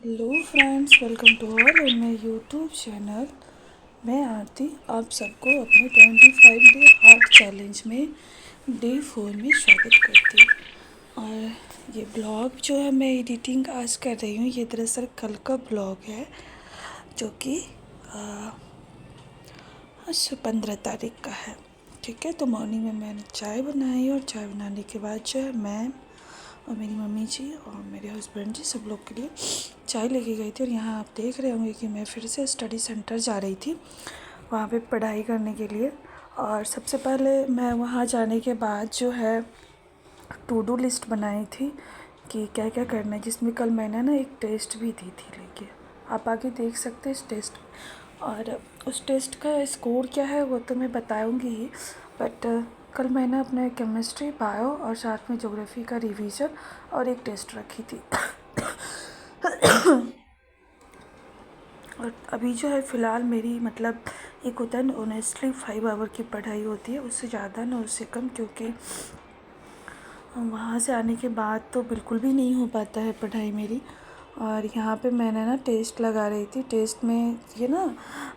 Hello friends, welcome to all on my YouTube channel. मैं आरती आप सबको अपने 25 डे हार्ट चैलेंज में डे 4 में स्वागत करती हूँ। और ये ब्लॉग जो है मैं एडिटिंग आज कर रही हूँ, ये दरअसल कल का ब्लॉग है जो कि आज 15 तारीख का है। ठीक है, तो मॉर्निंग में मैंने चाय बनाई और चाय बनाने के बाद जो है मैं और मेरी मम्मी जी और मेरे हस्बैंड जी सब लोग के लिए चाय लेके गई थी। और यहाँ आप देख रहे होंगे कि मैं फिर से स्टडी सेंटर जा रही थी वहाँ पे पढ़ाई करने के लिए। और सबसे पहले मैं वहाँ जाने के बाद जो है टू डू लिस्ट बनाई थी कि क्या क्या करना है, जिसमें कल मैंने ना एक टेस्ट भी दी थी लेके, आप आगे देख सकते हैं इस टेस्ट। और उस टेस्ट का स्कोर क्या है वो तो मैं बताऊंगी ही, बट कल मैंने अपने केमिस्ट्री, बायो और साथ में ज्योग्राफी का रिवीजन और एक टेस्ट रखी थी। और अभी जो है फ़िलहाल मेरी मतलब एक होता है ना ऑनेस्टली 5 आवर की पढ़ाई होती है, उससे ज़्यादा ना उससे कम, क्योंकि वहाँ से आने के बाद तो बिल्कुल भी नहीं हो पाता है पढ़ाई मेरी। और यहाँ पे मैंने ना टेस्ट लगा रही थी। टेस्ट में ये ना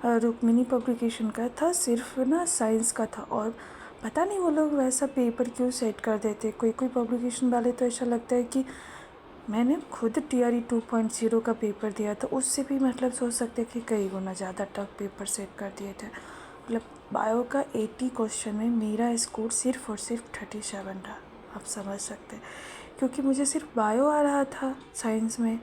रुक्मिणी पब्लिकेशन का था, सिर्फ ना साइंस का था। और पता नहीं वो लोग वैसा पेपर क्यों सेट कर देते, कोई कोई पब्लिकेशन वाले तो ऐसा लगता है कि मैंने खुद TRE 2.0 का पेपर दिया था, उससे भी मतलब सोच सकते कि कई गुना ज़्यादा टफ पेपर सेट कर दिए थे। मतलब बायो का 80 क्वेश्चन में मेरा स्कोर सिर्फ और सिर्फ 37 रहा, आप समझ सकते हैं। क्योंकि मुझे सिर्फ बायो आ रहा था, साइंस में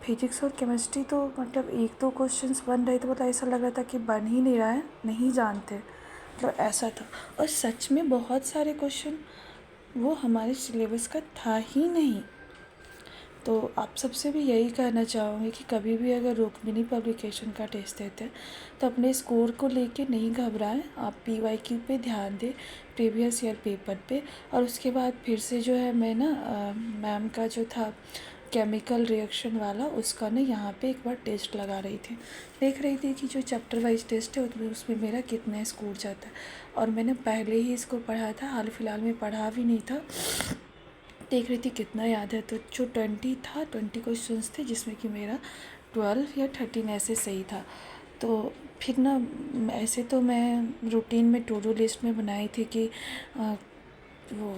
फिजिक्स और केमिस्ट्री तो मतलब एक दो क्वेश्चंस बन रहे थे, मतलब ऐसा लग रहा था कि बन ही नहीं रहा है, नहीं जानते, मतलब ऐसा था। और सच में बहुत सारे क्वेश्चन वो हमारे सिलेबस का था ही नहीं। तो आप सबसे भी यही कहना चाहूँगी कि कभी भी अगर रुक्मिणी पब्लिकेशन का टेस्ट देते हैं तो अपने स्कोर को लेके नहीं घबराएं, आप PYQ पे ध्यान दें, प्रीवियस ईयर पेपर पे। और उसके बाद फिर से जो है मैं ना मैम का जो था केमिकल रिएक्शन वाला, उसका ना यहाँ पे एक बार टेस्ट लगा रही थी, देख रही थी कि जो चैप्टर वाइज टेस्ट है उसमें मेरा कितना स्कोर जाता है। और मैंने पहले ही इसको पढ़ा था, हाल फिलहाल में पढ़ा भी नहीं था, देख रही थी कितना याद है। तो जो 20 था, 20 क्वेश्चंस थे जिसमें कि मेरा 12 या 13 ऐसे सही था। तो फिर ना ऐसे तो मैं रूटीन में टू डू लिस्ट में बनाई थी कि वो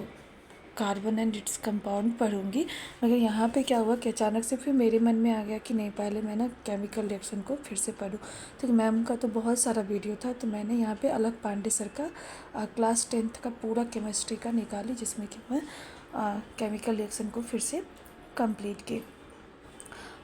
कार्बन एंड इट्स कंपाउंड पढ़ूंगी, मगर यहाँ पे क्या हुआ कि अचानक से फिर मेरे मन में आ गया कि नहीं, पहले मैं ना केमिकल रिएक्शन को फिर से पढूं। तो मैम का तो बहुत सारा वीडियो था, तो मैंने यहाँ पे अलग पांडे सर का क्लास 10th का पूरा केमिस्ट्री का निकाली, जिसमें कि मैं केमिकल रिएक्शन को फिर से कंप्लीट की।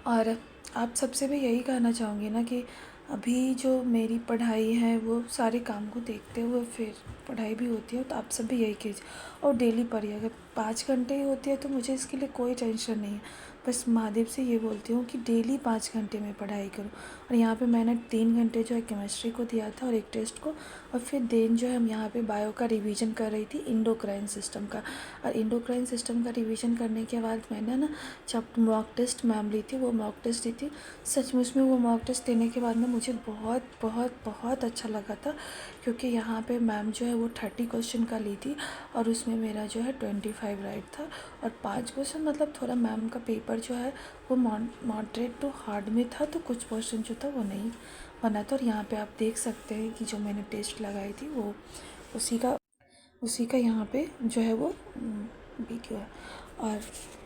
और आप सबसे भी यही कहना चाहूँगी ना कि अभी जो मेरी पढ़ाई है वो सारे काम को देखते हुए फिर पढ़ाई भी होती है, तो आप सब भी यही कीजिए और डेली पढ़िए। अगर 5 घंटे ही होती है तो मुझे इसके लिए कोई टेंशन नहीं है, बस महादेव से ये बोलती हूँ कि डेली 5 घंटे में पढ़ाई करूँ। और यहाँ पे मैंने 3 घंटे जो है केमिस्ट्री को दिया था और एक टेस्ट को, और फिर देन जो है हम यहाँ पे बायो का रिवीजन कर रही थी, इंडोक्राइन सिस्टम का। और इंडोक्राइन सिस्टम का रिवीजन करने के बाद मैंने ना जब मॉक टेस्ट मैम ली थी, वो मॉक टेस्ट दी थी। सचमुच में वो मॉक टेस्ट देने के बाद में मुझे बहुत बहुत बहुत अच्छा लगा था, क्योंकि यहाँ पे मैम जो है वो 30 क्वेश्चन का ली थी और उसमें मेरा जो है 25 राइट था। और 5 क्वेश्चन मतलब थोड़ा मैम का पेपर जो है वो मॉडरेट टू हार्ड में था, तो कुछ क्वेश्चन जो था वो नहीं बना था। और यहाँ पे आप देख सकते हैं कि जो मैंने टेस्ट लगाई थी वो उसी का यहाँ पे जो है वो वीडियो है। और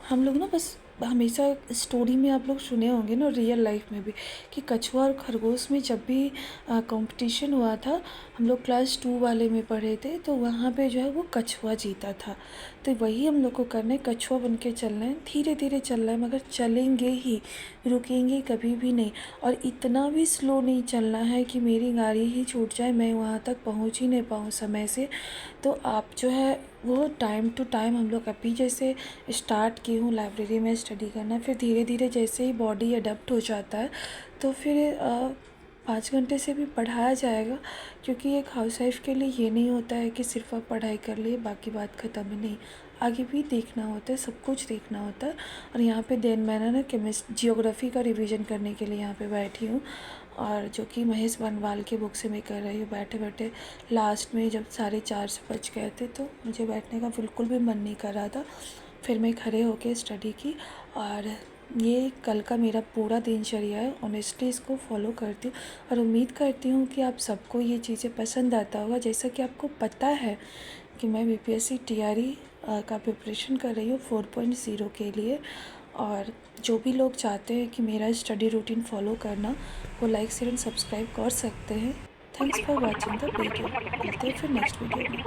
हम लोग ना बस हमेशा स्टोरी में आप लोग सुने होंगे ना, रियल लाइफ में भी, कि कछुआ और खरगोश में जब भी कंपटीशन हुआ था, हम लोग क्लास 2 वाले में पढ़े थे, तो वहाँ पे जो है वो कछुआ जीता था। तो वही हम लोग को करना है, कछुआ बन के चलना है, धीरे धीरे चलना है, मगर चलेंगे ही, रुकेंगे कभी भी नहीं। और इतना भी स्लो नहीं चलना है कि मेरी गाड़ी ही छूट जाए, मैं वहाँ तक पहुँच ही नहीं पाऊँ समय से। तो आप जो है वो टाइम टू टाइम, हम लोग अभी जैसे स्टार्ट की हूँ लाइब्रेरी में स्टडी करना, फिर धीरे धीरे जैसे ही बॉडी अडेप्ट हो जाता है तो फिर 5 घंटे से भी पढ़ाया जाएगा। क्योंकि एक हाउसवाइफ के लिए ये नहीं होता है कि सिर्फ आप पढ़ाई कर लिए बाकी बात ख़त्म है, नहीं, आगे भी देखना होता है, सब कुछ देखना होता है। और यहाँ पे देन मैंने ना जियोग्राफी का रिवीजन करने के लिए यहाँ पे बैठी हूँ, और जो कि महेश बनवाल की बुक से मैं कर रही हूँ बैठे बैठे। लास्ट में जब 4:30 बज गए थे तो मुझे बैठने का बिल्कुल भी मन नहीं कर रहा था, फिर मैं खड़े होके स्टडी की। और ये कल का मेरा पूरा दिनचर्या है। ऑनेस्टली इसको फॉलो करती हूँ और उम्मीद करती हूँ कि आप सबको ये चीज़ें पसंद आता होगा। जैसा कि आपको पता है कि मैं बीपीएससी टीआरई का प्रिपरेशन कर रही हूँ 4.0 के लिए, और जो भी लोग चाहते हैं कि मेरा स्टडी रूटीन फॉलो करना, वो लाइक शेयर एंड सब्सक्राइब कर सकते हैं। Thanks for watching the video. मिलते हैं फिर नेक्स्ट वीडियो में।